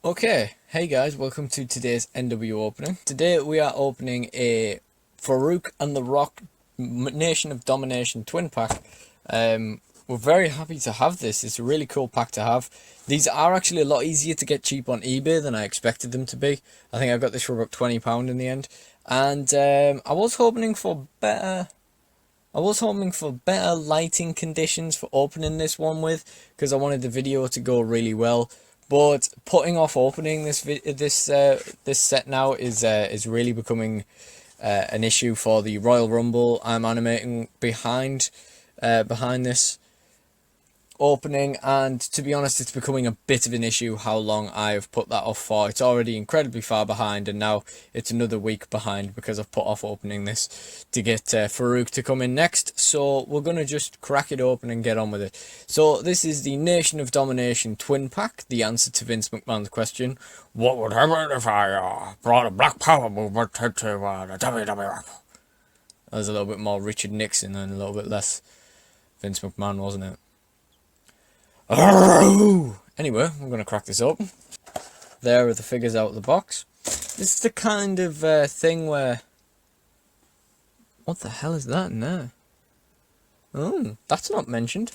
Okay, hey guys, welcome to today's NW opening. Today we are opening a Farooq and the Rock Nation of Domination twin pack. We're very happy to have this. It's a really cool pack to have. These are actually a lot easier to get cheap on eBay than I expected them to be. I think I got this for about £20 in the end. And I was hoping for better lighting conditions for opening this one with, because I wanted the video to go really well. But putting off opening this set now is really becoming an issue for the Royal Rumble I'm animating behind this opening, and to be honest, it's becoming a bit of an issue how long I've put that off for. It's already incredibly far behind, and now it's another week behind because I've put off opening this to get Farooq to come in next. So we're going to just crack it open and get on with it. So this is the Nation of Domination twin pack, the answer to Vince McMahon's question, what would happen if I brought a Black Power movement to the WWE? That was a little bit more Richard Nixon and a little bit less Vince McMahon, wasn't it? Anyway, I'm going to crack this open. There are the figures out of the box. This is the kind of thing where... What the hell is that in there? Oh, that's not mentioned.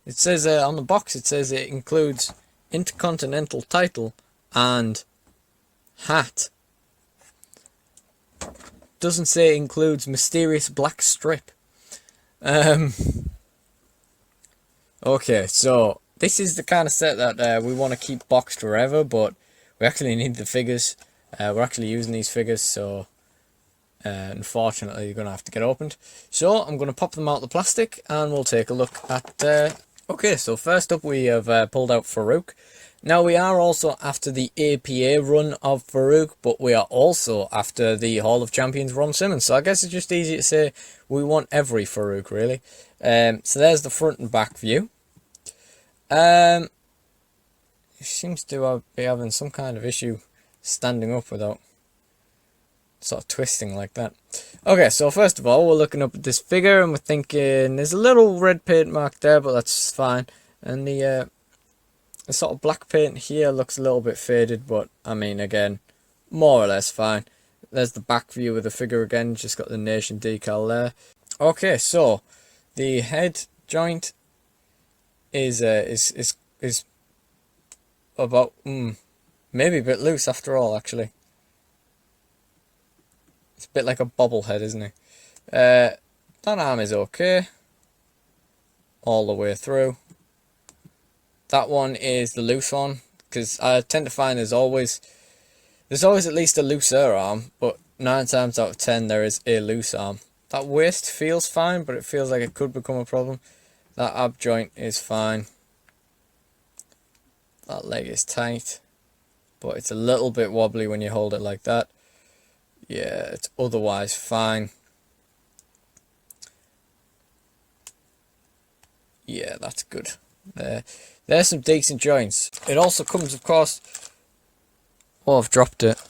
It says on the box, it says it includes Intercontinental Title and hat. Doesn't say it includes mysterious black strip. Okay, so this is the kind of set that we want to keep boxed forever, but we actually need the figures. We're actually using these figures, so unfortunately you're going to have to get opened. So I'm going to pop them out of the plastic and we'll take a look at... Okay, so first up we have pulled out Farooq. Now we are also after the APA run of Farooq, but we are also after the Hall of Champions Ron Simmons. So I guess it's just easy to say we want every Farooq, really. So there's the front and back view. It seems to be having some kind of issue standing up without sort of twisting like that. Okay, so first of all, we're looking up at this figure and we're thinking there's a little red paint mark there, but that's fine. And the sort of black paint here looks a little bit faded, but I mean, again, more or less fine. There's the back view of the figure again, just got the Nation decal there. Okay, so the head joint is about maybe a bit loose after all. Actually, it's a bit like a bobblehead, isn't it? That arm is okay all the way through. That one is the loose one, because I tend to find there's always at least a looser arm, but 9 times out of 10 there is a loose arm. That waist feels fine, but it feels like it could become a problem. That ab joint is fine. That leg is tight, but it's a little bit wobbly when you hold it like that. Yeah, it's otherwise fine. Yeah, that's good. There's some decent joints. It also comes, of course... Oh, I've dropped it.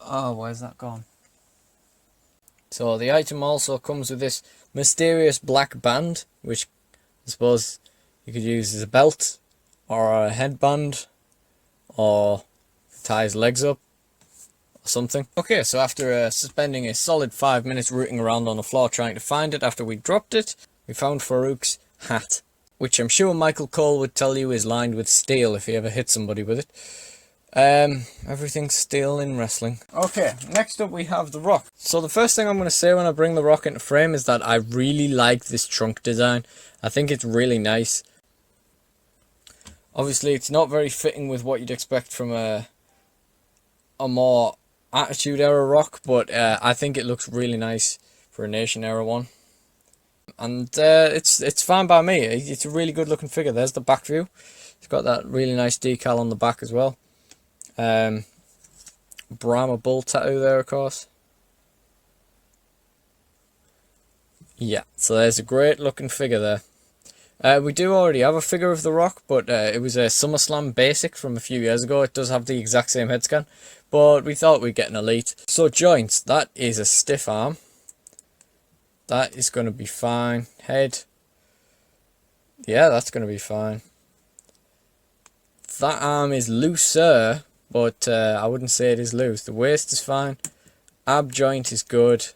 Oh, where's that gone? So the item also comes with this mysterious black band, which I suppose you could use as a belt or a headband, or ties legs up or something. Okay, so after spending a solid 5 minutes rooting around on the floor trying to find it after we dropped it, we found Farooq's hat, which I'm sure Michael Cole would tell you is lined with steel if he ever hit somebody with it. Everything's steel in wrestling. Okay, next up we have the Rock. So the first thing I'm going to say when I bring the Rock into frame is that I really like this trunk design. I think it's really nice. Obviously it's not very fitting with what you'd expect from a more Attitude Era Rock, but I think it looks really nice for a Nation Era one. And it's fine by me. It's a really good looking figure. There's the back view. It's got that really nice decal on the back as well. Brahma bull tattoo there, of course. Yeah, so there's a great looking figure there. We do already have a figure of the Rock, but it was a SummerSlam basic from a few years ago. It does have the exact same head scan, but we thought we'd get an elite. So joints, that is a stiff arm. That is going to be fine. Head, yeah, that's going to be fine. that arm is looser, but I wouldn't say it is loose. The waist is fine. Ab joint is good.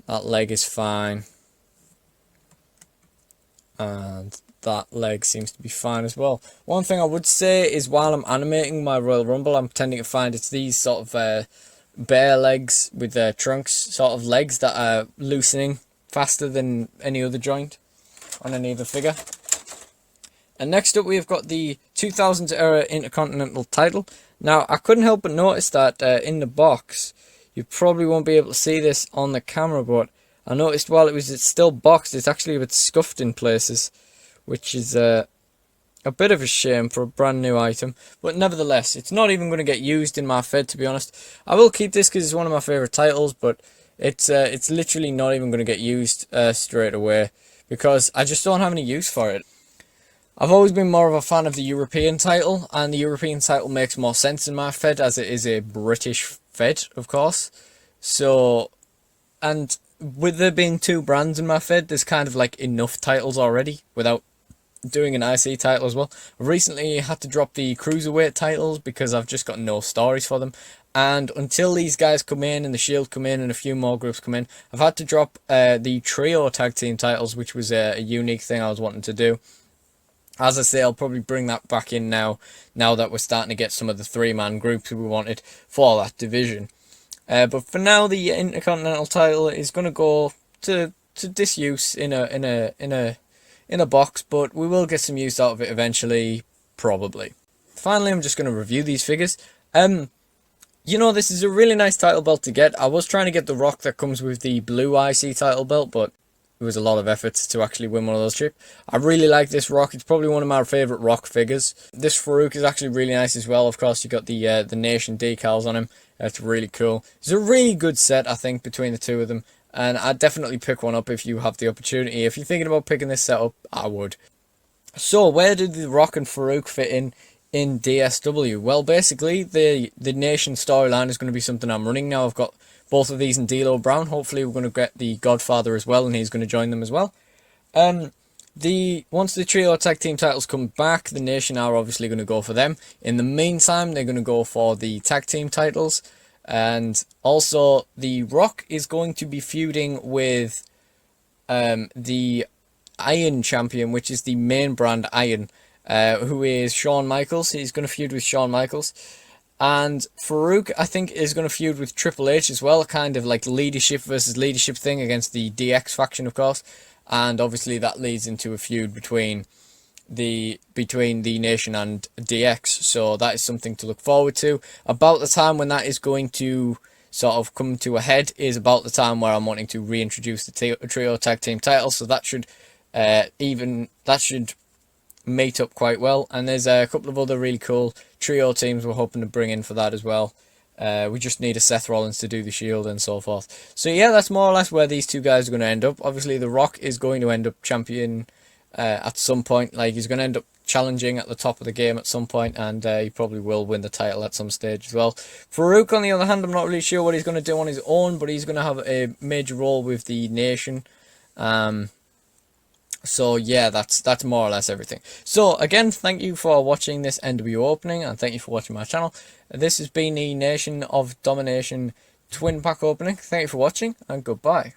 That leg is fine. And that leg seems to be fine as well. One thing I would say is while I'm animating my Royal Rumble, I'm tending to find it's these sort of bare legs with their trunks sort of legs that are loosening faster than any other joint on any other figure. And next up we've got the 2000s Era Intercontinental Title. Now I couldn't help but notice that in the box, you probably won't be able to see this on the camera, but I noticed while it's still boxed, it's actually a bit scuffed in places, which is a bit of a shame for a brand new item. But nevertheless, it's not even going to get used in my Fed, to be honest. I will keep this because it's one of my favourite titles, but it's literally not even going to get used straight away because I just don't have any use for it. I've always been more of a fan of the European title, and the European title makes more sense in my Fed as it is a British Fed, of course. So, and with there being two brands in my Fed, there's kind of like enough titles already without doing an IC title as well. I've recently had to drop the Cruiserweight titles because I've just got no stories for them. And until these guys come in and the Shield come in and a few more groups come in, I've had to drop the Trio Tag Team titles, which was a unique thing I was wanting to do. As I say, I'll probably bring that back in now that we're starting to get some of the three-man groups we wanted for that division. But for now, the Intercontinental title is going to go to disuse in a box, but we will get some use out of it eventually, probably. Finally, I'm just going to review these figures. You know, this is a really nice title belt to get. I was trying to get the Rock that comes with the blue IC title belt, but it was a lot of effort to actually win one of those cheap. I really like this Rock. It's probably one of my favourite Rock figures. This Farooq is actually really nice as well. Of course, you got the Nation decals on him. That's really cool. It's a really good set, I think, between the two of them. And I'd definitely pick one up if you have the opportunity. If you're thinking about picking this set up, I would. So, where did the Rock and Farooq fit in DSW? Well, basically, the Nation storyline is going to be something I'm running now. I've got both of these in D'Lo Brown. Hopefully we're going to get the Godfather as well, and he's going to join them as well. Once the Trio Tag Team titles come back, the Nation are obviously going to go for them. In the meantime, they're going to go for the Tag Team titles. And also, the Rock is going to be feuding with the Iron Champion, which is the main brand Iron, who is Shawn Michaels. He's going to feud with Shawn Michaels. And Farooq, I think, is going to feud with Triple H as well, kind of like leadership versus leadership thing against the DX faction, of course. And obviously that leads into a feud between the Nation and DX. So that is something to look forward to. About the time when that is going to sort of come to a head is about the time where I'm wanting to reintroduce the Trio Tag Team title. So that should mate up quite well, and there's a couple of other really cool trio teams we're hoping to bring in for that as well. We just need a Seth Rollins to do the Shield and so forth. So yeah, that's more or less where these two guys are going to end up. Obviously the Rock is going to end up champion at some point. Like, he's going to end up challenging at the top of the game at some point, and he probably will win the title at some stage as well. Farooq, on the other hand, I'm not really sure what he's going to do on his own, but he's going to have a major role with the Nation. So yeah, that's more or less everything. So again, thank you for watching this NWO opening, and thank you for watching my channel. This has been the Nation of Domination twin pack opening. Thank you for watching, and goodbye.